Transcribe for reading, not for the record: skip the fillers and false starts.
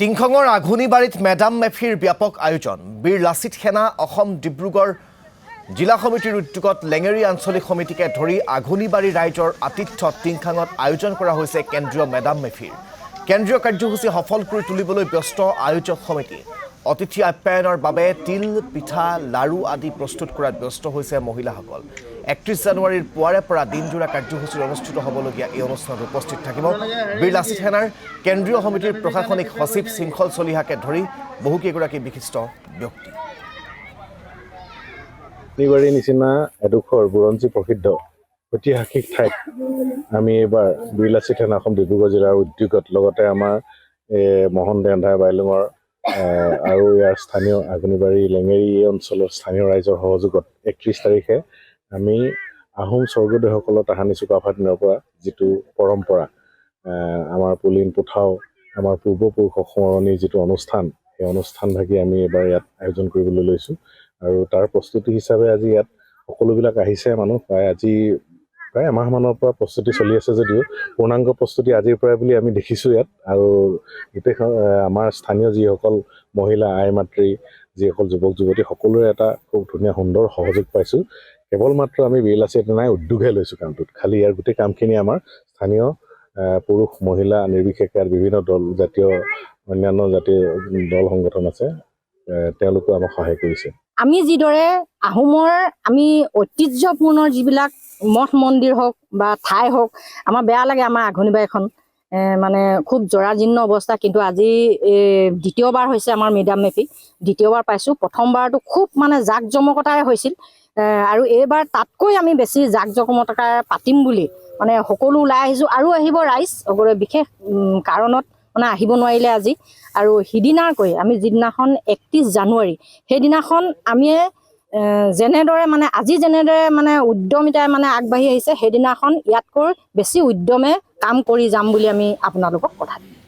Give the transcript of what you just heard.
টিংখঙৰ আঘুনিবাৰীত madam মেফিৰ ব্যাপক আয়োজন বীৰ লাচিত সেনা অসম ডিব্ৰুগড় জিলা সমিতিৰ উদ্যোগত লেঙেৰী আঞ্চলিক সমিতিকে ধৰি আঘুনিবাৰী ৰাইজৰ আতিথ্যত টিংখাঙত আয়োজন কৰা হৈছে কেন্দ্ৰীয় মেডাম মেফিৰ কেন্দ্ৰীয় কাৰ্যসূচী সফল কৰি তুলিবলৈ ব্যস্ত আয়োজক সমিতি অতিথি আপ্যায়নৰ বাবে তিল পিঠা লাৰু আদি প্ৰস্তুত কৰাত ব্যস্ত হৈছে মহিলাসকল 31 জানুৱাৰীৰ পুৱাৰে পৰা দিনজোৰা কাৰ্যসূচী অনুষ্ঠিত হ'বলগীয়া এই অনুষ্ঠানত উপস্থিত থাকিব বীৰ লাচিত সেনাৰ কেন্দ্ৰীয় সমিতিৰ প্ৰশাসনিক সচিব শৃংখল চলিহাকে ধৰি বহুকেইগৰাকী বিশিষ্ট ব্যক্তি নিবাৰী নিচিনা এডোখৰ বুৰঞ্জী প্ৰসিদ্ধ ঐতিহাসিক ঠাইত আমি এবাৰ বীৰ লাচিত সেনা অসম ডিব্ৰুগড় জিলাৰ উদ্যোগত লগতে আমাৰ মোহন দেন্ধাই বাইলুঙৰ আৰু ইয়াৰ স্থানীয় আঘুনিবাৰী লেঙেৰী এই অঞ্চলৰ স্থানীয় ৰাইজৰ সহযোগত 31 তাৰিখে আমি আহোম স্বৰ্গদেউসকলৰ তাহানি চুকাফা দিনৰ পৰা যিটো পৰম্পৰা আমাৰ পুলিন পুঠাও আমাৰ পূৰ্বপুৰুষক স্মৰণি যিটো অনুষ্ঠান সেই অনুষ্ঠানভাগি আমি এবাৰ ইয়াত আয়োজন কৰিবলৈ লৈছোঁ আৰু তাৰ প্ৰস্তুতি হিচাপে আজি ইয়াত সকলোবিলাক আহিছে মানুহ প্ৰায় এমাহমানৰ পৰা প্ৰস্তুতি চলি আছে যদিও পূৰ্ণাংগ প্ৰস্তুতি আজিৰ পৰাই বুলি আমি দেখিছোঁ ইয়াত আৰু গোটেইখন আমাৰ স্থানীয় যিসকল মহিলা আই মাতৃ যিসকল যুৱক যুৱতী সকলোৰে এটা খুব ধুনীয়া সুন্দৰ সহযোগ পাইছোঁ কেৱল মাত্ৰ আমি বীৰ লাচিত সেনাই উদ্যোগহে লৈছোঁ কামটোত খালি ইয়াৰ গোটেই কামখিনি আমাৰ স্থানীয় পুৰুষ মহিলা নিৰ্বিশেষে ইয়াৰ বিভিন্ন দল জাতীয় অন্যান্য জাতীয় দল সংগঠন আছে তেওঁলোকে আমাক সহায় কৰিছে আমি যিদৰে আহোমৰ আমি ঐতিহ্যপূৰ্ণ যিবিলাক মঠ মন্দিৰ হওক বা ঠাই হওক আমাৰ বেয়া লাগে আমাৰ আঘুনিবাৰীখন মানে খুব জৰাজীৰ্ণ অৱস্থা কিন্তু আজি দ্বিতীয়বাৰ হৈছে আমাৰ মেডাম মেফি দ্বিতীয়বাৰ পাইছোঁ প্ৰথমবাৰটো খুব মানে জাক জমকতাৰে হৈছিল আৰু এইবাৰ তাতকৈ আমি বেছি জাক জমকতাৰে পাতিম বুলি মানে সকলো ওলাই আহিছোঁ আৰু আহিব ৰাইজ সকলোৱে বিশেষ কাৰণত মানে আহিব নোৱাৰিলে আজি আৰু সিদিনাকৈ আমি যিদিনাখন 31 জানুৱাৰী সেইদিনাখন আমি যেনেদৰে মানে আজি যেনেদৰে মানে উদ্যমিতাই মানে আগবাঢ়ি আহিছে সেইদিনাখন ইয়াতকৈ বেছি উদ্যমে কাম কৰি যাম বুলি আমি আপোনালোকক কথা দিম